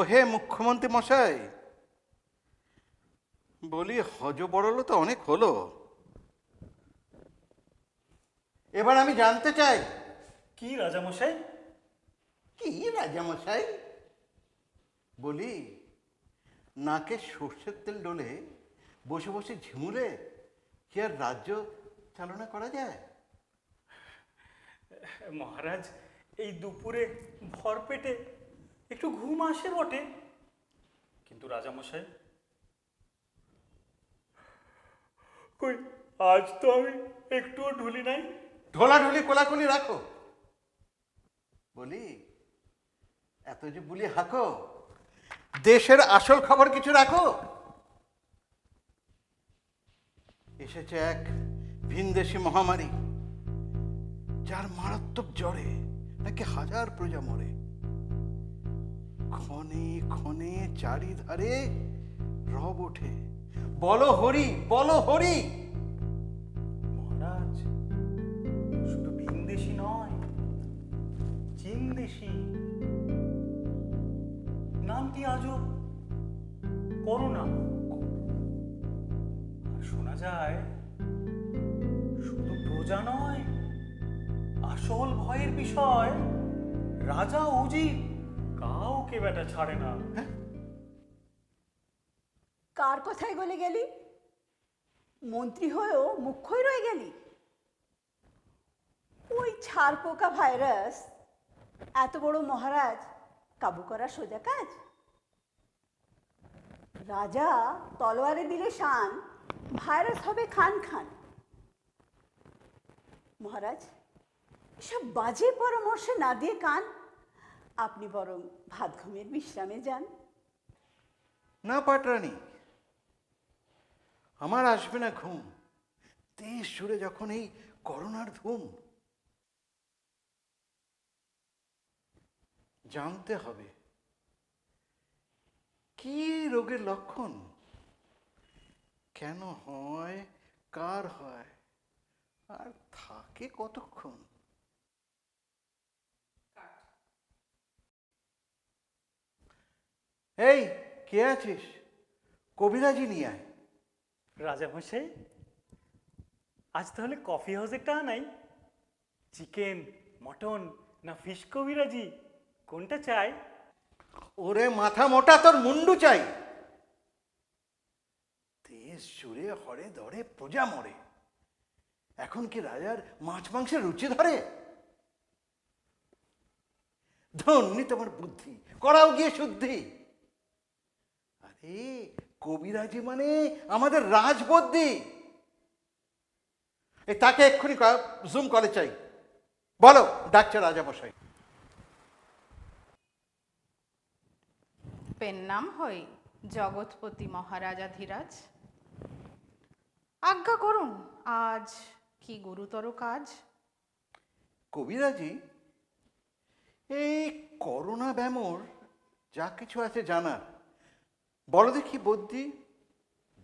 হে মুখ্যমন্ত্রী মশাই, বলি হজ বড়লো তো অনেক হলো, এবার আমি জানতে চাই। কি রাজামশাই? কি রাজামশাই? বলি নাকে সর্ষের তেল ডলে বসে বসে ঝিমুলে কি আর রাজ্য চালনা করা যায়? মহারাজ, এই দুপুরে ভর পেটে একটু ঘুম আসে বটে, কিন্তু রাজামশাই কই আজ তো আমি একটুও ঢুলি নাই। ঢোলাঢুলি কোলাকুলি রাখো। বলি এত যে বুলি হাঁকো, দেশের আসল খবর কিছু রাখো। এসেছে এক ভিনদেশি মহামারী, যার মারাত্মক জ্বরে নাকি হাজার প্রজা মরে। ক্ষণে ক্ষণে চারিধারে রব ওঠে, বলো হরি, বলো হরি। মহারাজ, শুধু ভিনদেশি নয়, চীনদেশি। নামটি আজও করোনা। আর শোনা যায় শুধু প্রজা নয়, আসল ভয়ের বিষয় রাজা উজির কাউকে বেটা ছাড়ে না। কার কথায় বলে গেলি? মন্ত্রী হয়েও মুখ্যই রয়ে গেলি। ওই ছারপোকা ভাইরাস এত বড় মহারাজ কাবু করা সোজা কাজ? রাজা তলোয়ারে দিলে শান, ভাইরাস হবে খান খান। মহারাজ, এসব বাজে পরামর্শে না দিয়ে কান, আপনি বরং ভাত ঘুমের বিশ্রামে যান। না পাটরানি, আমার আসবে না ঘুম। দেশ জুড়ে যখন এই করোনার ধুম, জানতে হবে কি রোগের লক্ষণ, কেন হয়, কার হয়, আর থাকে কতক্ষণ। এই কে আছিস? কবিরাজি নিয়ে আয়। রাজামশাই, আজ তাহলে কফি হাউসে টা নাই? চিকেন, মটন না ফিশ কবিরাজি, কোনটা চাই? ওরে মাথা মোটা, তোর মুন্ডু চাই। দেশ জুড়ে হরে ধরে প্রজা মরে, এখন কি রাজার মাছ মাংসের রুচি ধরে? ধন্যি তোমার বুদ্ধি, করাও গিয়ে শুদ্ধি। আরে কবিরাজি মানে আমাদের রাজবুদ্ধি। এই তাকে এক্ষুনি জুম কলে চাই। বলো, ডাকছে রাজামশাই। পেন নাম হই জগৎপতি মহারাজাধিরাজ। আজ্ঞা করুন, আজ কি গুরুতর কাজ? কবিরাজি, এই করোনা ব্যামোর যা কিছু আছে জানার, বলো দেখি বুদ্ধি।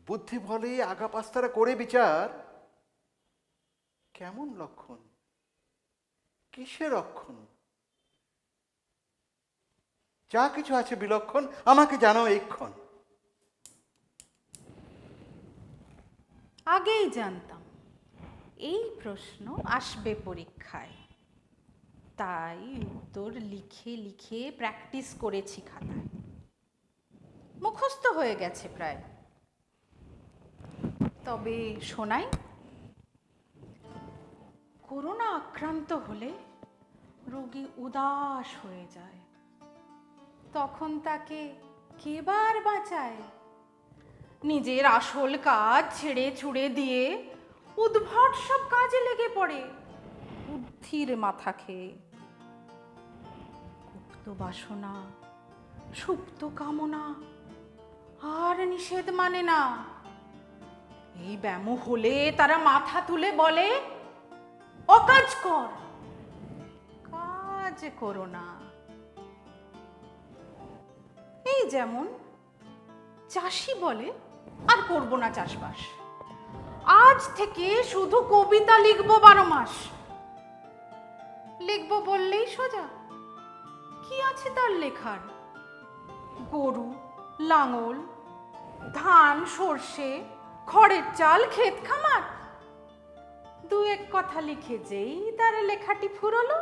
বুদ্ধি বলে আগা পাস্তারা করে বিচার, কেমন লক্ষণ, কিসের রক্ষণ, যা কিছু আছে বিলক্ষণ আমাকে জানাও এক্ষণ। আগেই জানতাম এই প্রশ্ন আসবে পরীক্ষায়, তাই উত্তর লিখে লিখে প্র্যাকটিস করেছি খাতায়। মুখস্থ হয়ে গেছে প্রায়। তবে শোনাই, করোনা আক্রান্ত হলে রোগী উদাস হয়ে যায়। তখন তাকে কেবার বাঁচায়? নিজের আসল কাজ ছেড়ে ছুড়ে দিয়ে উদ্ভট সব কাজে লেগে পড়ে বুদ্ধির মাথা খেয়ে। গুপ্ত বাসনা, সুপ্ত কামনা আর নিষেধ মানে না। এই ব্যামো হলে তারা মাথা তুলে বলে, অকাজ কর, কাজ করো না। এই যেমন চাষি বলে, আর করবো না চাষবাস, আজ থেকে শুধু কবিতা লিখবো 12 মাস। লিখবো বললেই সোজা, কি আছে তার লেখার? গরু, লাঙল, ধান, সর্ষে, খড়ের চাল, ক্ষেত খামার। দু এক কথা লিখে যেই তার লেখাটি ফুরলো,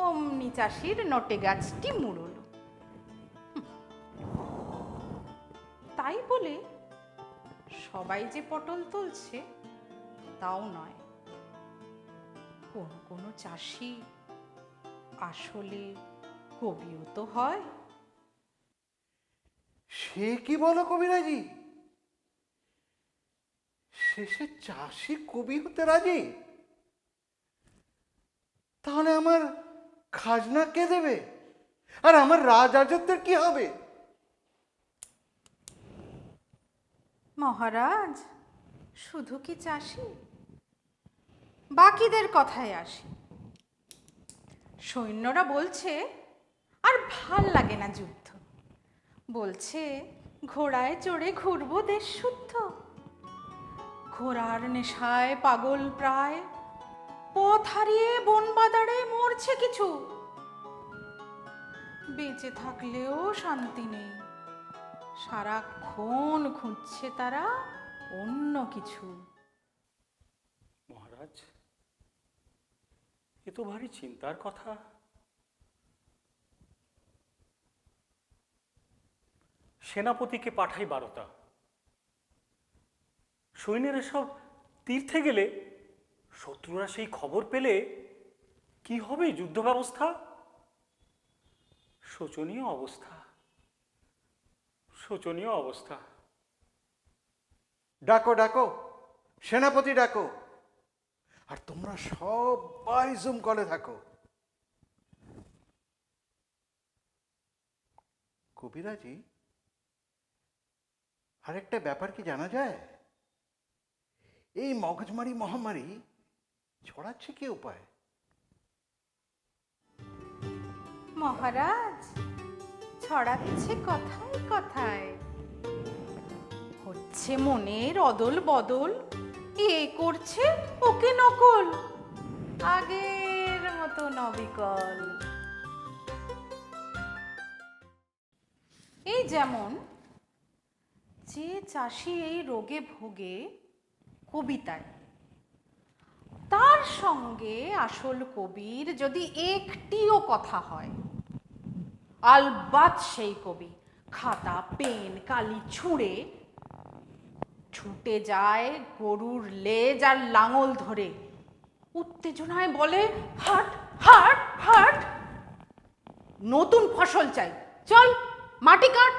অমনি চাষির নটে গাছটি মুড়লো। তাই বলে সবাই যে পটল তুলছে তাও নয়। কোনো চাষি আসলে কবিও তো হয়। সে কি বলো কবিরাজি? শেষে চাষি কবি হতে রাজি? তাহলে আমার খাজনা কে দেবে? আর আমার রাজরাজত্বের কি হবে? মহারাজ, শুধু কি চাষি? বাকিদের কথায় আসি। সৈন্যরা বলছে আর ভাল লাগে না যুদ্ধ। বলছে ঘোড়ায় চড়ে ঘুরবো দেশ শুদ্ধ। ঘোড়ার নেশায় পাগল প্রায়, পথ হারিয়ে বন বাদারে মরছে কিছু। বেঁচে থাকলেও শান্তি নেই, সারাক্ষণ খুঁজছে তারা অন্য কিছু। মহারাজ, এ তো ভারী চিন্তার কথা। সেনাপতিকে পাঠাই 12টা। সৈন্যেরা সব তীর্থে গেলে শত্রুরা সেই খবর পেলে কি হবে যুদ্ধ ব্যবস্থা? শোচনীয় অবস্থা, শোচনীয় অবস্থা। ডাকো ডাকো, সেনাপতি ডাকো। আর তোমরা সবাই জুম কলে থাকো। কবিরাজি, আরেকটা ব্যাপার কি জানা যায়? এই মগজমারি মহামারী ছড়াচ্ছে কি উপায়? মহারাজ, ছড়াচ্ছে কথায় কথায়। হচ্ছে মনের অদল বদল, এ করছে ওকে নকল, আগের মতো নবিকল। এই যেমন যে চাষি এই রোগে ভোগে কবিতায়, তার সঙ্গে আসল কবির যদি একটিও কথা হয়, আলবাত সেই কবি খাতা পেন কালি ছুঁড়ে ছুটে যায় গরুর লেজ আর লাঙল ধরে। উত্তেজনায় বলে, হাট হাট হাট, নতুন ফসল চাই, চল মাটি কাট।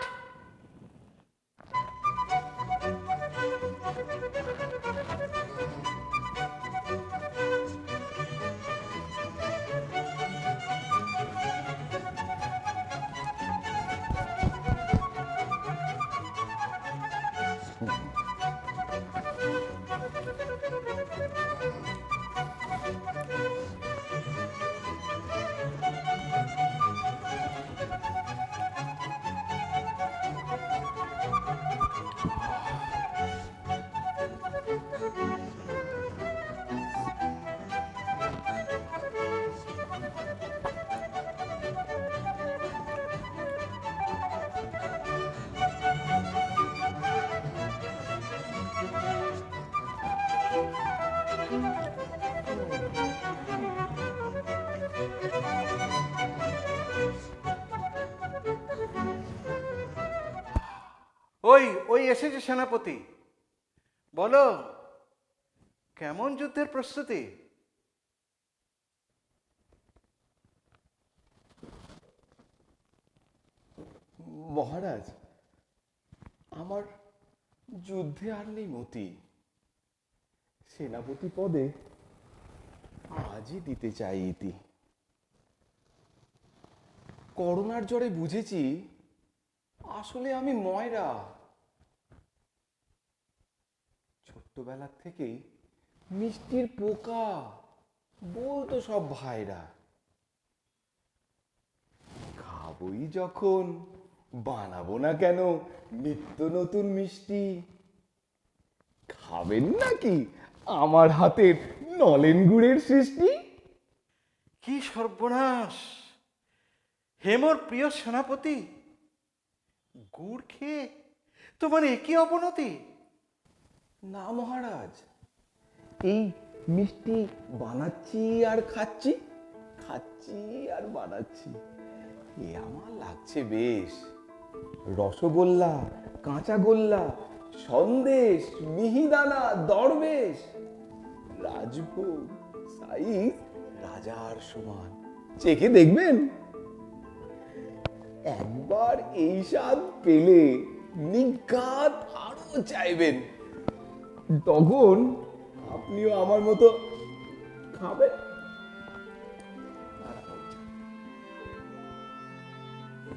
ওই ওই এসেছে সেনাপতি। বলো, কেমন যুদ্ধের প্রস্তুতি? মহারাজ, আমার যুদ্ধে আর নেই মতি। সেনাপতি পদে আজই দিতে চাই ইতি। করোনার জ্বরে বুঝেছি আসলে আমি ময়রা। ছোট্টবেলার থেকেই মিষ্টির পোকা বলতো সব ভাইরা। খাবই যখন বানাবো না কেন নিত্য নতুন মিষ্টি? খাবেন নাকি আমার হাতের নলেন গুড়ের সৃষ্টি? কি সর্বনাশ! হেমর প্রিয় সেনাপতি, গুড় খেয়ে তোমার একই অবনতি? না মহারাজ, এই মিষ্টি বানাচ্ছি আর খাচ্ছি, খাচ্ছি আর বানাচ্ছি। এ আমার লাগছে বেশ। রসগোল্লা, কাঁচা গোল্লা, সন্দেশ, মিহিদানা, দরবেশ, রাজভোগ সাইজ রাজার সমান। চেখে দেখবেন? একবার এই স্বাদ পেলে নিঘাত আরো চাইবেন। তখন আপনিও আমার মতো খাবেন।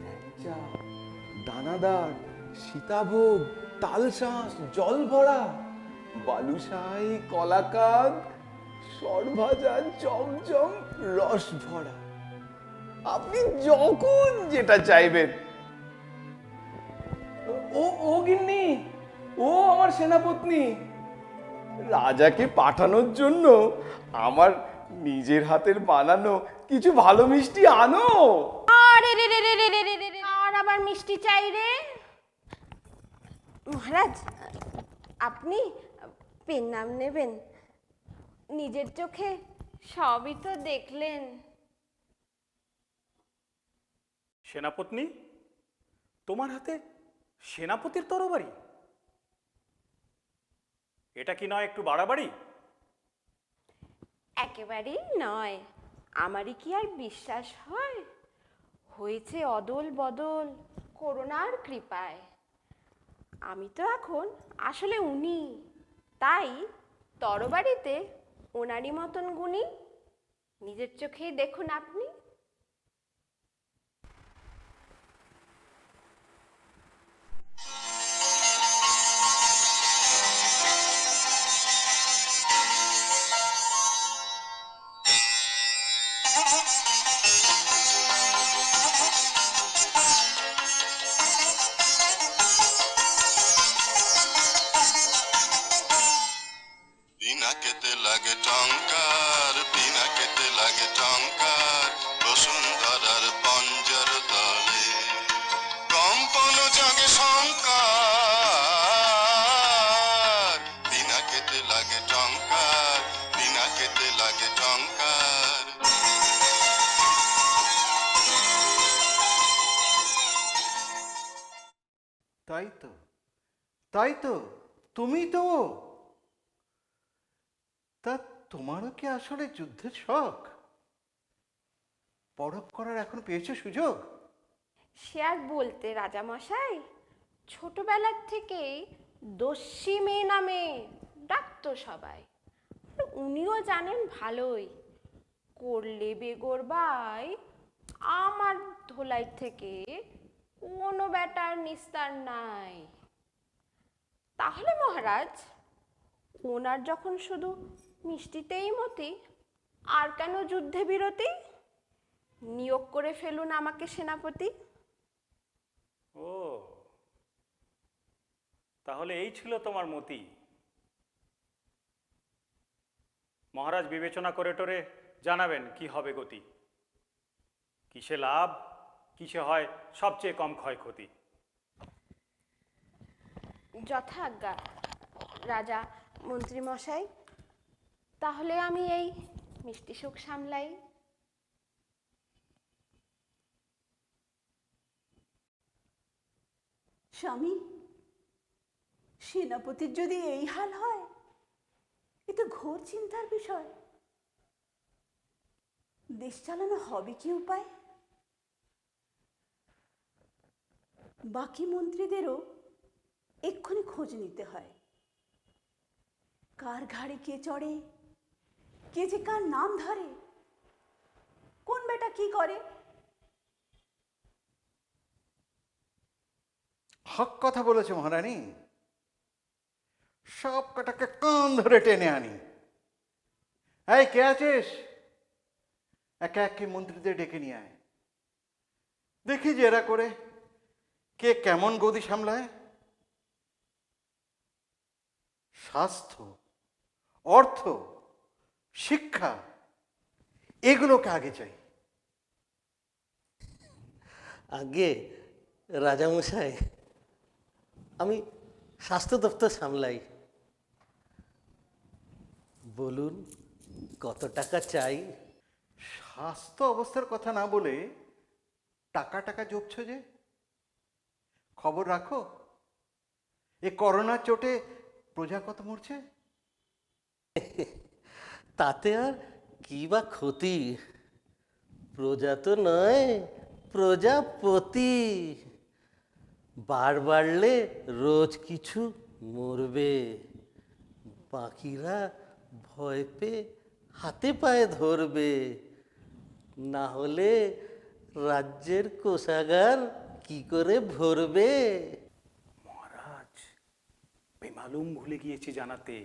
ল্যাংচা, দানাদার, সীতাভোগ, তালশাঁস, জল ভরা, বালুশাই, কলাকাঁদ, সরভাজা, চমচম, রস ভরা। আপনি যখন যেটা চাইবেন। ও ও গিন্নি, ও আমার সেনাপত্নী, রাজাকে পাঠানোর জন্য আমার নিজের হাতের বানানো কিছু ভালো মিষ্টি আনো। আরে রে রে রে রে রে রে রে রে, আর আবার মিষ্টি চাই রে। মহারাজ, আপনি পেন নাম নেবেন? নিজের চোখে সবই তো দেখলেন। সেনাপত্নী, তোমার হাতে সেনাপতির তরবারি? এটা কি নয় একটু বাড়াবাড়ি? একেবারেই নয়। আমারই কি আর বিশ্বাস হয়? হয়েছে অদল বদল করোনার কৃপায়। আমি তো এখন আসলে উনি, তাই তরবারিতে ওনারই মতন গুণী। নিজের চোখেই দেখুন আপনি। পিনাকেতে লাগে টঙ্কার, পিনাকেতে লাগে টঙ্কার, বসুন্ধরার পঞ্জর তলে কম্পন জাগে শঙ্কার। পিনাকেতে লাগে টঙ্কার, পিনাকেতে লাগে টঙ্কার। তাই তো, তাই তো, তুমি তো ও। তা তোমারও কি আসলে যুদ্ধের শখ? পরখ করার এখন পেয়েছো সুযোগ? সে আর বলতে রাজামশাই, ছোটবেলার থেকেই দস্যি মেয়ে নামে ডাকতো সবাই। আর উনিও জানেন ভালোই, করলে বেগরবাই আমার ধোলাই থেকে কোনো ব্যাটার নিস্তার নাই। তাহলে মহারাজ, ওনার যখন শুধু মিষ্টিতেই মতি, আর কেন যুদ্ধে বিরতি? নিয়োগ করে ফেলুন আমাকে সেনাপতি। ও, তাহলে এই ছিল তোমার মতি। মহারাজ বিবেচনা করে টোরে জানাবেন কি হবে গতি। কিসে লাভ, কিসে হয় সবচেয়ে কম ক্ষয়ক্ষতি। যথাজ্ঞা রাজা মন্ত্রী মশাই। তাহলে আমি এই মিষ্টি সুখ সামলাই। স্বামী, সেনাপতির যদি এই হাল হয়, এ তো ঘোর চিন্তার বিষয়। দেশ চালানো হবে কি উপায়? বাকি মন্ত্রীদেরও এক্ষুনি খোঁজ নিতে হয়। কার ঘাড়ে কে চড়ে, কে যে কার নাম ধরে, কোন বেটা কি করে। হক কথা বলেছে মহারানী, সব কটাকে কান ধরে টেনে আনি। এই কে আছিস? একে একে মন্ত্রীদের ডেকে নিয়ে আয়, দেখি যে এরা করে কে কেমন গদি সামলায়। স্বাস্থ্য, অর্থ, শিক্ষা এগুলোকে আগে চাই। আগে রাজামশাই, আমি স্বাস্থ্য দপ্তর সামলাই। বলুন কত টাকা চাই? স্বাস্থ্য অবস্থার কথা না বলে টাকা টাকা জপছ যে, খবর রাখো এ করোনার চোটে প্রজা কত মরছে। তাতে আর কি বা ক্ষতি? প্রজা তো নয়, প্রজাপতি। বার বাড়লে রোজ কিছু মরবে, বাকিরা ভয় পেয়ে হাতে পায়ে ধরবে। না হলে রাজ্যের কোষাগার কি করে ভরবে? মহারাজ, বেমালুম ভুলে গিয়েছি জানাতে,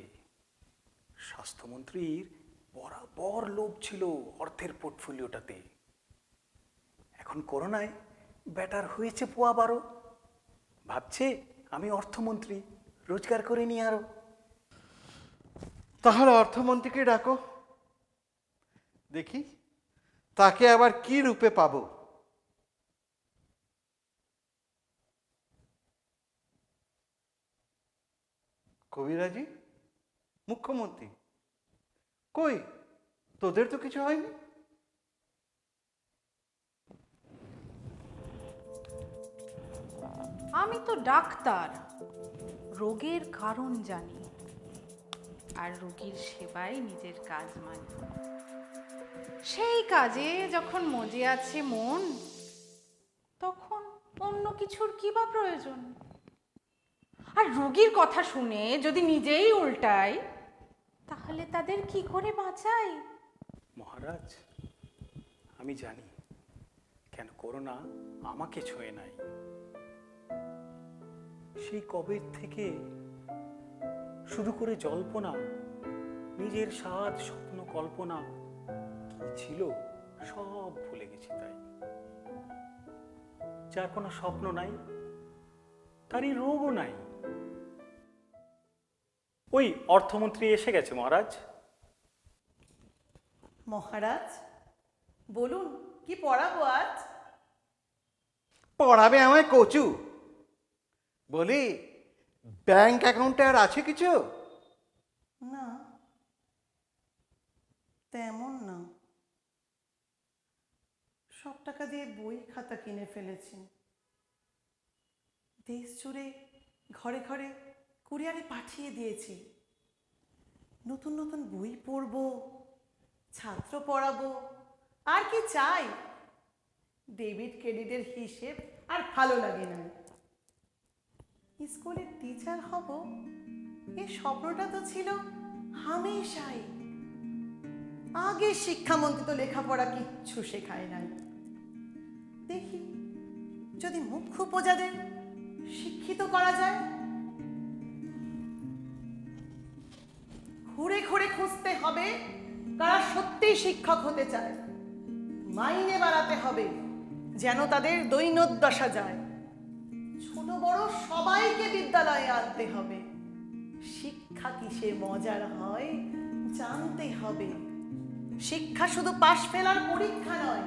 স্বাস্থ্যমন্ত্রীর বরাবর লোভ ছিল অর্থের পোর্টফোলিওটাতে। এখন করোনায় ব্যাটার হয়েছে পোয়া 12, ভাবছে আমি অর্থমন্ত্রী, রোজগার করে নি আরো। তাহলে অর্থমন্ত্রীকে ডাকো, দেখি তাকে আবার কি রূপে পাবো। কবিরাজি, মুখ্যমন্ত্রী কই? তোদের তো কিছু হয়নি। আমি তো ডাক্তার, রোগের কারণ জানি আর রোগীর সেবায় নিজের কাজ মানি। সেই কাজে যখন মজে আছে মন, তখন অন্য কিছুর কি বা প্রয়োজন? আর রোগীর কথা শুনে যদি নিজেই উল্টাই, তাহলে তাদের কি করে বাঁচাই? মহারাজ, আমি জানি কেন করোনা আমাকে ছুঁয়ে নাই। সেই কবে থেকে শুধু করে জল্পনা, নিজের স্বাদ, স্বপ্ন, কল্পনা কি ছিল সব ভুলে গেছি। তাই যার কোনো স্বপ্ন নাই, তারই রোগও নাই। ওই অর্থমন্ত্রী এসে গেছে মহারাজ। মহারাজ বলুন, কি পড়াবো আজ? পড়াবে আমায় কচু। বলি, ব্যাংক অ্যাকাউন্টে আর আছে কিছু? না, তেমন না। সব টাকা দিয়ে বই খাতা কিনে ফেলেছি। দেশ জুড়ে ঘরে ঘরে কুরিয়ারে পাঠিয়ে দিয়েছি। নতুন নতুন বই পড়বো, ছাত্র পড়াবো, আর কি চাই? ডেবিট ক্রেডিটের হিসেব আর ভালো লাগে না। স্কুলের টিচার হব, এই স্বপ্নটা তো ছিল হামেশাই। আগে শিক্ষামন্ত্রী তো লেখাপড়া কিচ্ছু শেখায় নাই। দেখি যদি মুখ্য প্রজাদের শিক্ষিত করা যায়। ঘুরে ঘুরে খুঁজতে হবে কারা সত্যিই শিক্ষক হতে চায়। মাইনে বাড়াতে হবে যেন তাদের দৈনোদ্দশা যায়। ছোট বড় সবাইকে বিদ্যালয়ে আনতে হবে। শিক্ষা কিসে মজার হয় জানতে হবে। শিক্ষা শুধু পাশ ফেলার পরীক্ষা নয়,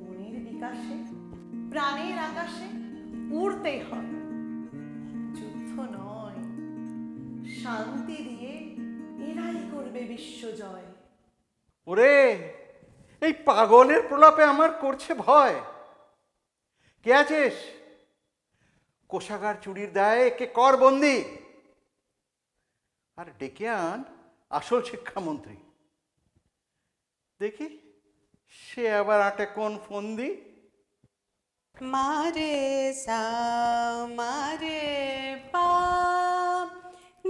মনের বিকাশে, প্রাণের আকাশে উড়তে হয়। যুদ্ধ নয়, শান্তি দিয়ে এরাই করবে বিশ্বজয়। ওরে, এই পাগলের প্রলাপে আমার করছে ভয়। কে আছিস? কোষাগার চুরির দায়ে কে কর বন্দি। আর ডেকে আন আসল শিক্ষামন্ত্রী। দেখি সে আবার আটে কোন ফন্দি। মারে সা মারে পা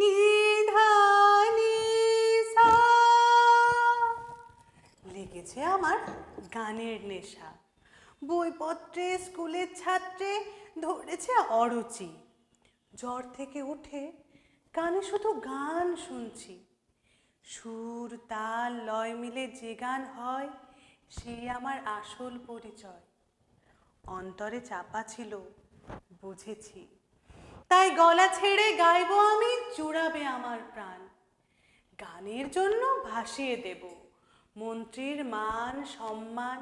নিধা নি সা। লেগেছে আমার গানের নেশা, বইপত্রে স্কুলের ছাত্রে ধরেছে অরুচি। জ্বর থেকে উঠে কানে শুধু গান শুনছি, সুর তাল লয় মিলে যে গান হয় সে আমার আসল পরিচয়। অন্তরে চাপা ছিল বুঝেছি, তাই গলা ছেড়ে গাইবো আমি, জুড়াবে আমার প্রাণ। গানের জন্য ভাসিয়ে দেব মন্ত্রীর মান সম্মান,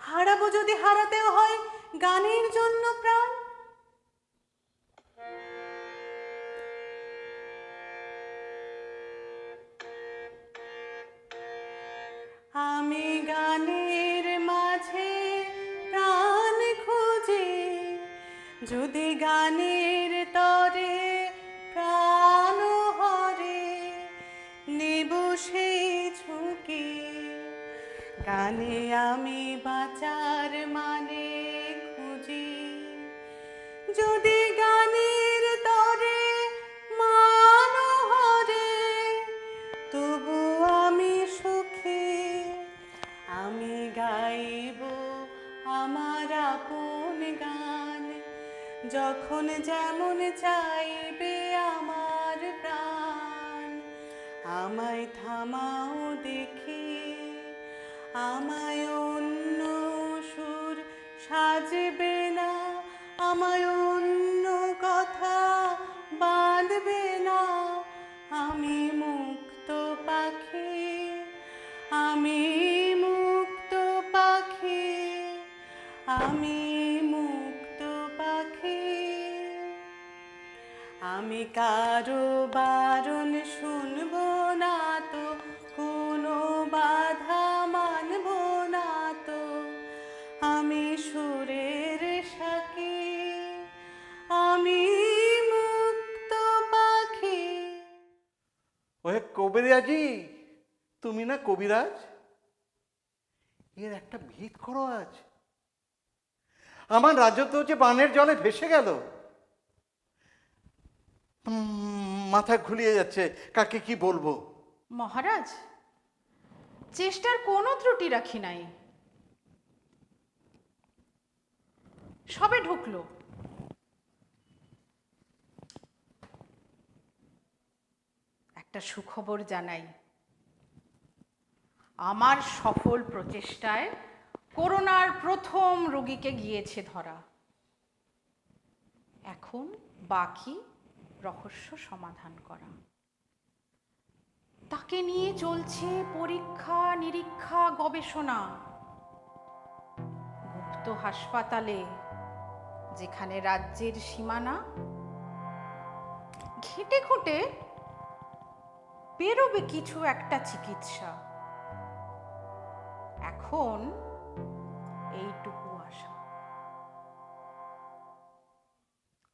হারাবো যদি হারাতেও হয় গানের জন্য প্রাণ। আমি গানের মাঝে প্রাণ খুঁজে, যদি গানের তরে প্রাণ হরে, নেব সেই ঝুঁকি। গানে আমি বাঁচার মানে খুঁজি, যদি গানের তরে মান হরে, তবু আমি সুখী। আমি গাইব আমার আপন গান, যখন যেমন চাইবে আমার প্রাণ। আমায় থামাও দেখি, আমায় অন্য সুর সাজবে না, আমায় অন্য কথা বাঁধবে না। আমি মুক্ত পাখি, আমি মুক্ত পাখি, আমি মুক্ত পাখি। আমি কারো বারণ শুনবো না তো, কোনো বাধা মানব না তো। আমি সুরের সাকি, আমি মুক্ত পাখি। ওহে কবিরাজি, তুমি না কবিরাজ? এর একটা ভিত করো আজ। আমার রাজত্ব যে বানের জলে ভেসে গেল। মাথা ঘুলিয়ে যাচ্ছে, কাকে কি বলবো। মহারাজ, চেষ্টার কোনো ত্রুটি রাখি নাই। সবে ঢুকলো। একটা সুখবর জানাই, আমার সফল প্রচেষ্টায় করোনার প্রথম রোগীকে গিয়েছে ধরা। এখন বাকি রহস্য সমাধান করা। তাকে নিয়ে চলছে পরীক্ষা নিরীক্ষা গবেষণা। গুপ্ত হাসপাতালে, যেখানে রাজ্যের সীমানা, ঘেঁটে ঘুঁটে বেরোবে কিছু একটা চিকিৎসা। এখন এইটুকু আশা।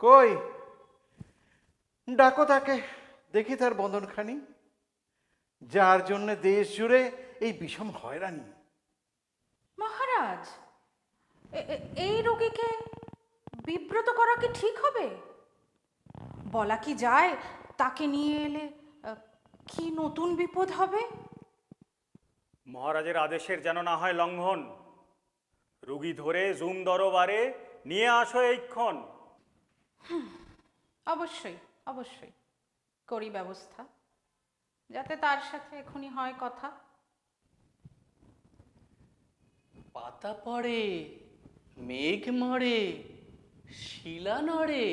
কই ডাকো তাকে, দেখি তার বদনখানি, যার জন্য দেশ জুড়ে এই বিষম হয়রানি। মহারাজ, এই রোগীকে বিব্রত করা কি ঠিক হবে? বলা কি যায় তাকে নিয়ে এলে কি নতুন বিপদ হবে? মহারাজের আদেশের যেন না হয় লঙ্ঘন। রুগী ধরে জুম দরবারে নিয়ে আসো এইক্ষণ। অবশ্যই অবশ্যই করি ব্যবস্থা, যাতে তার সাথে এখনই হয় কথা। পাতা পড়ে, মেঘ মরে, শিলা নড়ে,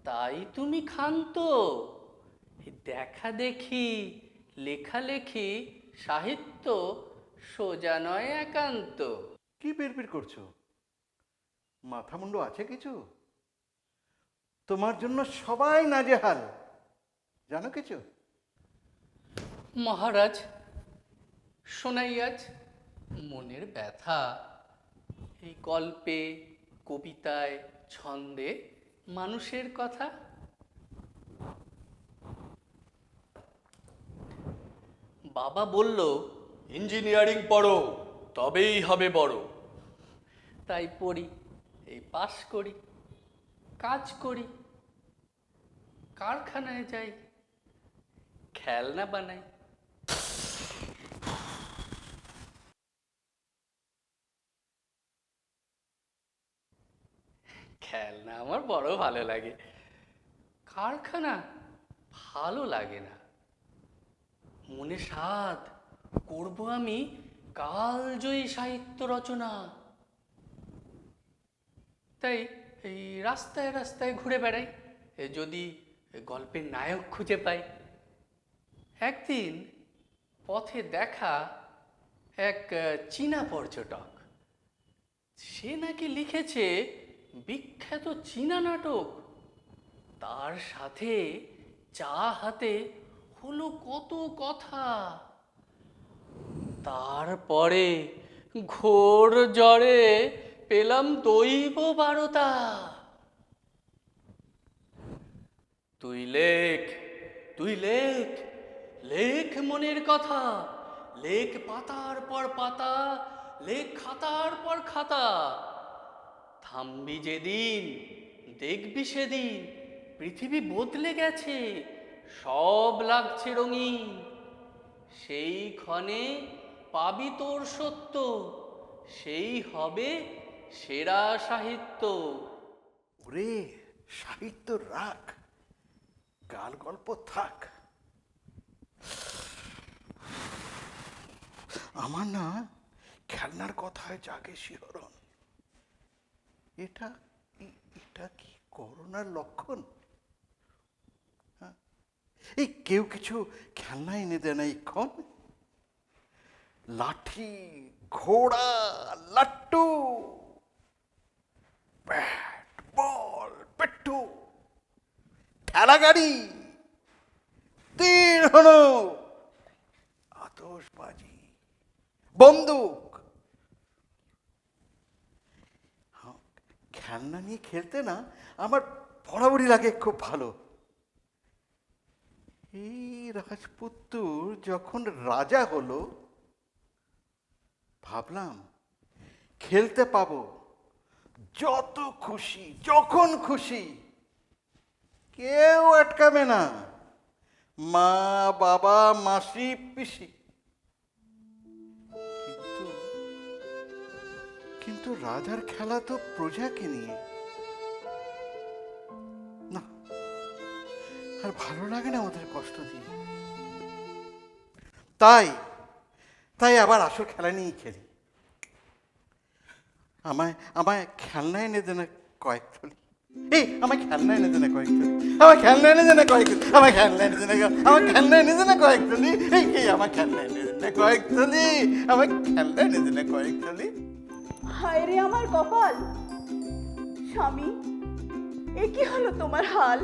তাই তুমি ক্ষান্ত। দেখা দেখি, লেখালেখি, সাহিত্য সোজা নয় একান্ত। কি বিড়বিড় করছো? মাথা মুন্ডু আছে কিছু? তোমার জন্য সবাই নাজেহাল, জানো কিছু? মহারাজ, শোনাই আজ মনের ব্যথা। এই গল্পে, কবিতায়, ছন্দে মানুষের কথা। বাবা বলল ইঞ্জিনিয়ারিং পড়ো, তবেই হবে বড়। তাই পড়ি, এই পাস করি, কাজ করি, কারখানায় যাই, খেলনা বানাই। খেলনা আমার বড় ভালো লাগে, কারখানা ভালো লাগে না। মনে সাধ করব আমি কালজয়ী সাহিত্য রচনা। তাই এই রাস্তায় রাস্তায় ঘুরে বেড়াই, যদি গল্পের নায়ক খুঁজে পাই। একদিন পথে দেখা এক চীনা পর্যটক, সে নাকি লিখেছে বিখ্যাত চীনা নাটক। তার সাথে চা হাতে হলো কত কথা। তারপরে ঘোর জ্বরে পেলাম দৈব বারতা। তুই লেখ, তুই লেখ, লেখ মনের কথা, লেখ পাতার পর পাতা, লেখ খাতার পর খাতা। থামবি যেদিন দেখবি সেদিন পৃথিবী বদলে গেছে, সব লাগছে রঙিন। সেই ক্ষণে পাবি তোর সত্য, সেই হবে সেরা সাহিত্য। ওরে সাহিত্য রাখ, গাল গল্প থাক। আমার না খেলনার কথায় জাগে শিহরণ। এটা এটা কি করোনার লক্ষণ? হ্যাঁ? এই কেউ কিছু খেলনা এনে দেয় না এক্ষণ? লাঠি, ঘোড়া, লাট্টু, ব্যাট, বল, পেট্টু, ঠেলা গাড়ি, তীর ধনুক, আতশবাজি, বন্দুক। খেলনা নিয়ে খেলতে না আমার বরাবরই লাগে খুব ভালো। এই রাজপুত্তুর যখন রাজা হলো, ভাবলাম খেলতে পাবো যত খুশি, যখন খুশি, কেউ আটকাবে না। মা, বাবা, মাসি, পিসি। কিন্তু রাজার খেলা তো প্রজাকে নিয়ে। না, আর ভালো লাগে না ওদের কষ্ট দিয়ে। তাই আবার আসল খেলা নিয়েই খেলি। আমায় খেলনা এনে দেন কয়েক থলি। এই আমায় খেলনা এনে দেন কয়েক থলি। আমার খেলনা এনে দেন কয়েক থলি। আমার খেলনা এনে দেন, আমার খেলনা এনে দেন কয়েক থলি। এই আমার খেলনা এনে দেন কয়েক থলি। আমার খেলনা এনে দেন কয়েক থলি। হায় রে আমার কপাল! স্বামী, এ কি হলো তোমার হাল?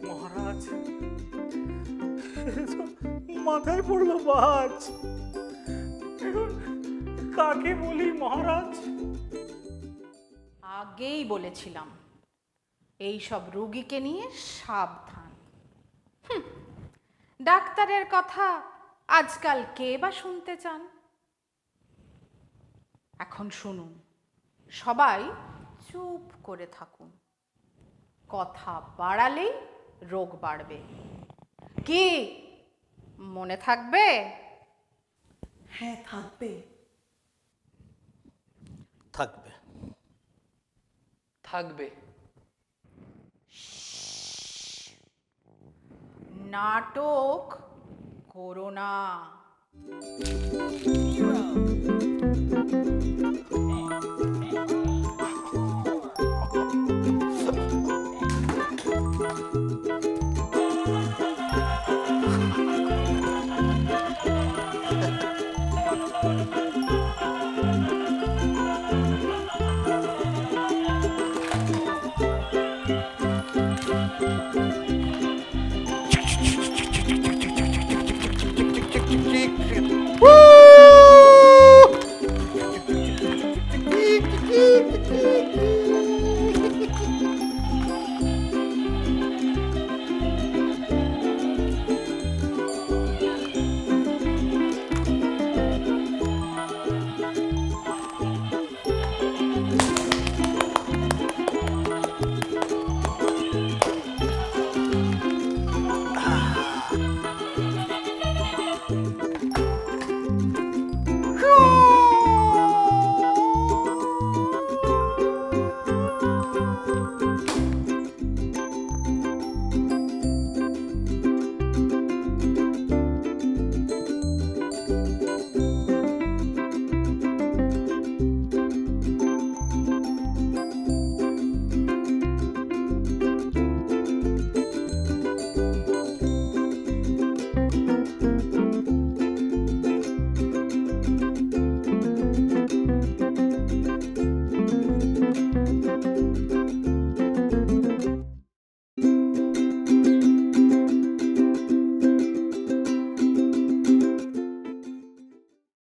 মহারাজ, মাথায় পড়লো বাজ। এখন কাকে বলি মহারাজ? আগেই বলেছিলাম এই সব রোগীকে নিয়ে সাবধান। ডাক্তারের কথা আজকাল কে বা শুনতে চান? এখন শুনুন, সবাই চুপ করে থাকুন। কথা বাড়ালেই রোগ বাড়বে। কি মনে থাকবে? হ্যাঁ, থাকবে। থাকবে, থাকবে। নাটক করো না।